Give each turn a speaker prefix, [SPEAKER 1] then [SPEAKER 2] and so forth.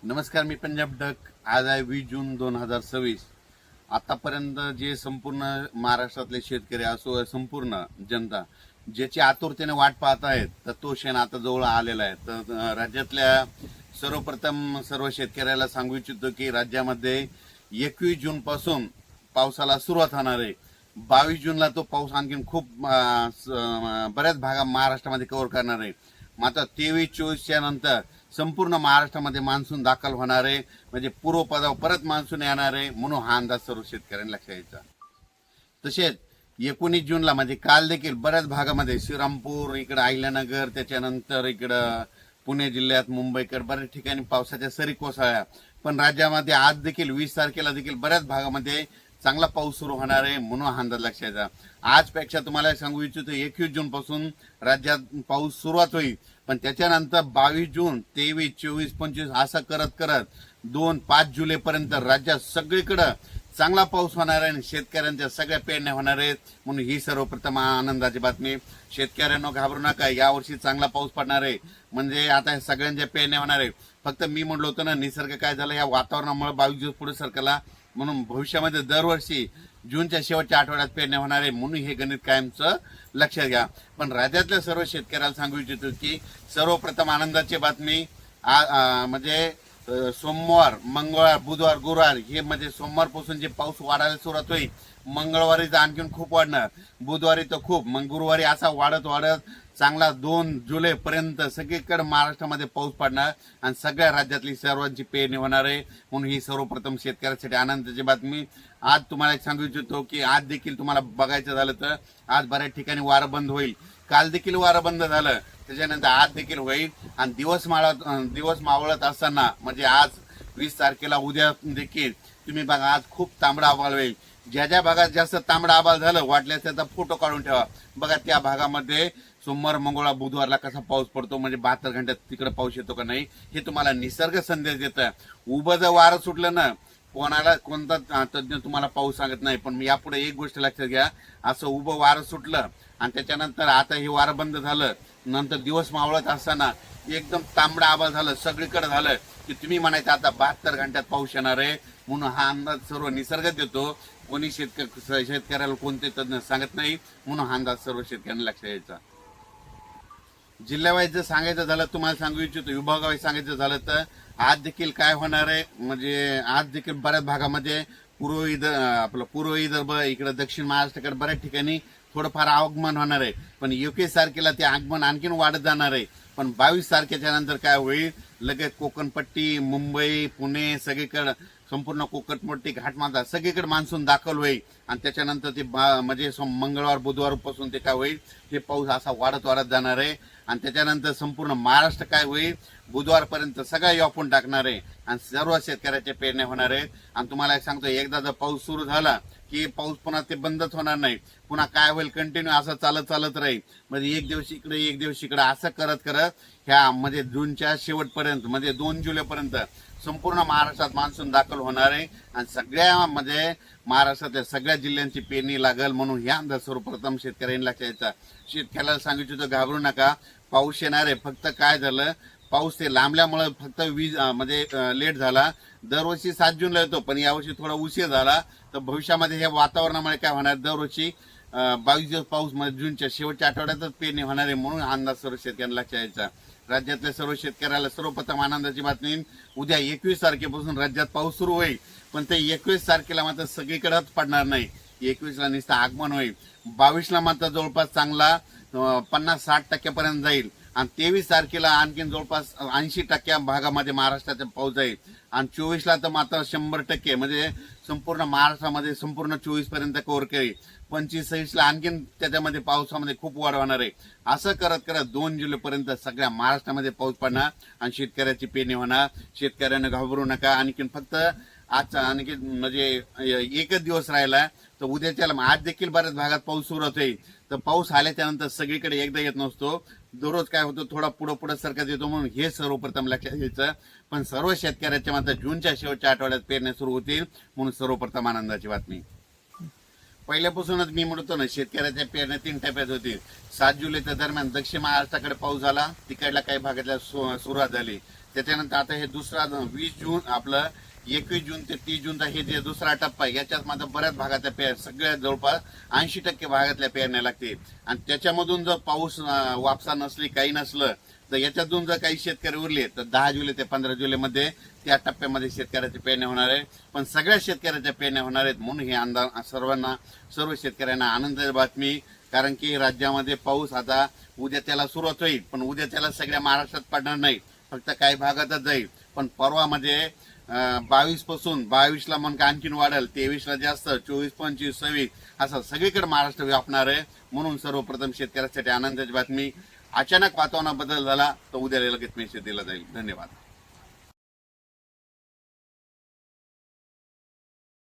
[SPEAKER 1] नमस्कार, मी पंजाब डक. आज आहे 20 जून 2026. आतापर्यंत जे संपूर्ण महाराष्ट्रातले शेतकरी असो, संपूर्ण जनता ज्याची आतुरतेने वाट पाहत आहेत, तर तो क्षण आता जवळ आलेला आहे. तर राज्यातल्या सर्वप्रथम सर्व शेतकऱ्याला सांगू इच्छितो की राज्यामध्ये 21 जून पासून पावसाला सुरुवात होणार आहे. 22 जूनला तो पाऊस आणखीन खूप बऱ्याच भागा महाराष्ट्रामध्ये कव्हर करणार आहे. मात्र 23-24च्या नंतर संपूर्ण महाराष्ट्रामध्ये मान्सून दाखल होणार आहे. म्हणजे पूर्वपदावर परत मान्सून येणार आहे, म्हणून हा अंदाज सर्व शेतकऱ्यांना लक्षात घ्यायचा. तसेच 19 जूनला म्हणजे काल देखील बऱ्याच भागामध्ये श्रीरामपूर, इकडे अहिल्यानगर, त्याच्यानंतर इकडं पुणे जिल्ह्यात, मुंबईकडे बऱ्याच ठिकाणी पावसाच्या सरी कोसळल्या. पण राज्यामध्ये आज देखील 20 तारखेला देखील बऱ्याच भागामध्ये चांगला पाऊस सुरू होणार आहे, म्हणून हा अंदाज लक्षात घ्यायचा. आजपेक्षा तुम्हाला सांगू इच्छितो 21 जून पासून राज्यात पाऊस सुरुवात होईल. पण त्याच्यानंतर 22 जून, 23, 24, 25 असं करत करत 2-5 जुलैपर्यंत राज्यात सगळीकडे चांगला पाऊस होणार आहे आणि शेतकऱ्यांच्या सगळ्या पेरण्या होणार आहेत. म्हणून ही सर्वप्रथम आनंदाची बातमी. शेतकऱ्यांना घाबरू नका, यावर्षी चांगला पाऊस पडणार आहे. म्हणजे आता सगळ्यांच्या पेरण्या होणार आहे. फक्त मी म्हणलो होतो ना, निसर्ग काय झाला या वातावरणामुळे 22 दिवस पुढे सरकला, म्हणून भविष्यामध्ये दरवर्षी जूनच्या शेवटच्या आठवड्यात पेरण्या होणार आहे. म्हणून हे गणित कायमचं लक्षात घ्या. पण राज्यातल्या सर्व शेतकऱ्याला सांगू इच्छितो की सर्वप्रथम आनंदाची बातमी म्हणजे सोमवार, मंगळवार, बुधवार, गुरुवार हे म्हणजे सोमवारपासून जे पाऊस वाढायला सुरुवात होईल. मंगळवारी तर आणखीन खूप वाढणार, बुधवारी तर खूप, मग गुरुवारी असा वाढत वाढत चांगला 2 जुलैपर्यंत सगळीकडे महाराष्ट्रामध्ये पाऊस पडणार आणि सगळ्या राज्यातली सर्वांची पेरणी होणार आहे. म्हणून ही सर्वप्रथम शेतकऱ्यासाठी आनंदाची बातमी. आज तुम्हाला एक सांगू इच्छितो की आज देखील तुम्हाला बघायचं झालं तर आज बऱ्याच ठिकाणी वारं बंद होईल. काल देखील वारं बंद झालं, त्याच्यानंतर आज देखील होईल. आणि दिवस मावळत असताना म्हणजे आज 20 तारखेला उद्या देखील तुम्ही बघा आज खूप तांबडा आभाळ होईल. ज्या ज्या भागात जास्त तांबडा आभाळ झालं वाटल्यास त्याचा फोटो काढून ठेवा. बघा त्या भागामध्ये सोमवार, मंगळवार, बुधवारला कसा पाऊस पडतो, म्हणजे 72 घंट्यात तिकडे पाऊस येतो का नाही, हे तुम्हाला निसर्ग संदेश देतं. उभं जर वारं सुटलं ना, कोणता तज्ञ तुम्हाला पाऊस सांगत नाही. पण यापुढे एक गोष्ट लक्षात घ्या, असं उभं वारं सुटलं आणि त्याच्यानंतर आता हे वारं बंद झालं, नंतर दिवस मावळत असताना एकदम तांबडा आभाळ झालं, सगळीकडे झालं की तुम्ही म्हणायचं आता 72 घंट्यात पाऊस येणार आहे. म्हणून हा अंदाज सर्व निसर्ग देतो. कोणी शेतकऱ्याला कोणते तज्ञ सांगत नाही. म्हणून हा अंदाज सर्व शेतकऱ्यांना लक्षात द्यायचा. जिल्ह्यावाईज जर सांगायचं झालं, तुम्हाला सांगू इच्छितो विभागावाईज सांगायचं झालं तर आज देखील काय होणार आहे, म्हणजे आज देखील बऱ्याच भागामध्ये पूर्व विदर्भ, इकडे दक्षिण महाराष्ट्राकडे बऱ्याच ठिकाणी थोडंफार आगमन होणार आहे. पण 21 तारखेला ते आगमन आणखीन वाढत जाणार आहे. पण 22 तारखेच्या नंतर काय होईल, लगेच कोकणपट्टी, मुंबई, पुणे सगळीकडे संपूर्ण कोकणपट्टी, घाटमाथा सगळीकडे मान्सून दाखल होईल. आणि त्याच्यानंतर ते म्हणजे मंगळवार, बुधवार पासून ते काय होईल, हे पाऊस असा वाढत वाढत जाणार आहे. आणि त्याच्यानंतर संपूर्ण महाराष्ट्र काय होईल, बुधवारपर्यंत सगळं व्यापून टाकणार आहे आणि सर्व शेतकऱ्याच्या पेरण्या होणार आहेत. आणि तुम्हाला एक सांगतो, एकदा जर पाऊस सुरू झाला की पाऊस पुन्हा ते बंदच होणार नाही. पुन्हा काय होईल, कंटिन्यू असं चालत राहील. म्हणजे एक दिवस इकडे एक दिवस इकडे असं करत करत ह्या म्हणजे जूनच्या शेवटपर्यंत म्हणजे 2 जुलैपर्यंत संपूर्ण महाराष्ट्रात मान्सून दाखल होणार आहे. आणि सगळ्या म्हणजे महाराष्ट्रातल्या सगळ्या जिल्ह्यांची पेरणी लागल. म्हणून ह्या अंदाज सर्वप्रथम शेतकऱ्यांनी लक्षात घ्यायचा. शेतकऱ्याला सांगितलं तर घाबरू नका, पाऊस येणार आहे. फक्त काय झालं, पाऊस ते लांबल्यामुळे फक्त म्हणजे लेट झाला. दरवर्षी 7 जूनला येतो, पण यावर्षी थोडा उशीर झाला. तर भविष्यामध्ये हे वातावरणामुळे काय होणार, दरवर्षी 22 दिवस पाऊस म्हणजे जूनच्या शेवटच्या आठवड्यातच पेरणी होणार आहे. म्हणून अंदाज सर्व शेतकऱ्यांना लक्षात द्यायचा. राज्यातल्या सर्व शेतकऱ्याला सर्वप्रथम आनंदाची बातमी, उद्या 21 तारखेपासून राज्यात पाऊस सुरू होईल. पण ते 21 तारखेला मात्र सगळीकडेच पडणार नाही. 21ला नुसतं आगमन होईल. 22ला मात्र जवळपास चांगला 50-60% जाईल. आणि 23 तारखेला आणखीन जवळपास 80% भागामध्ये महाराष्ट्राचा पाऊस जाईल. आणि 24ला तर मात्र 100% म्हणजे संपूर्ण महाराष्ट्रामध्ये संपूर्ण 24 पर्यंत कव्हर करेल. 25-26ला आणखीन त्याच्यामध्ये पावसामध्ये खूप वाढ होणार आहे. असं करत करत 2 जुलैपर्यंत सगळ्या महाराष्ट्रामध्ये पाऊस पडणार आणि शेतकऱ्याची पेरणी होणार. शेतकऱ्यांना घाबरू नका. आणखीन फक्त आजचा आणखी म्हणजे एकच दिवस राहिला, तर उद्याच्या आज देखील बऱ्याच भागात पाऊस सुरुवात होईल. तर पाऊस आल्याच्या नंतर सगळीकडे एकदा येत नसतो, दररोज काय होतं थोडा पुढे सरकत येतो. म्हणून हे सर्वप्रथम लक्षात घ्यायचं. पण सर्व शेतकऱ्याच्या मात्र जूनच्या शेवटच्या आठवड्यात पेरण्या सुरू होतील. म्हणून सर्वप्रथम आनंदाची बातमी. पहिल्यापासूनच मी म्हणतो ना, शेतकऱ्याच्या पेरण्या 3 टप्प्यात होतील. 7 जुलैच्या दरम्यान दक्षिण महाराष्ट्राकडे पाऊस झाला, तिकडल्या काही भागातल्या सुरुवात झाली. त्याच्यानंतर आता हे दुसरा 20 जून आपलं 21 जून ते 30 जूनचा हे जे दुसरा टप्पा आहे, याच्यात माझा बऱ्याच भागातल्या पेरण्या, सगळ्या जवळपास 80% भागातल्या पेरण्या लागते. आणि त्याच्यामधून जर पाऊस वापसा नसली, काही नसलं, तर याच्यातून जर काही शेतकरी उरले तर 10 जुलै ते 15 जुलैमध्ये त्या टप्प्यामध्ये शेतकऱ्याच्या पेरण्या होणार आहे. पण सगळ्या शेतकऱ्याच्या पेरण्या होणार आहेत, म्हणून हे अंदाज सर्व शेतकऱ्यांना आनंदाची बातमी. कारण की राज्यामध्ये पाऊस आता उद्या त्याला सुरुवात होईल, पण उद्या त्याला सगळ्या महाराष्ट्रात पडणार नाही, फक्त काही भागातच जाईल. पण परवामध्ये 22 पासून 22ला मग आणखीन वाढेल, 23ला जास्त, 24, 25, 26 असं सगळीकडे महाराष्ट्र व्यापणार आहे. म्हणून सर्वप्रथम शेतकऱ्यासाठी आनंदाची बातमी. अचानक वातावरणात बदल झाला तर उद्या लगेच मेसेज दिला जाईल. धन्यवाद.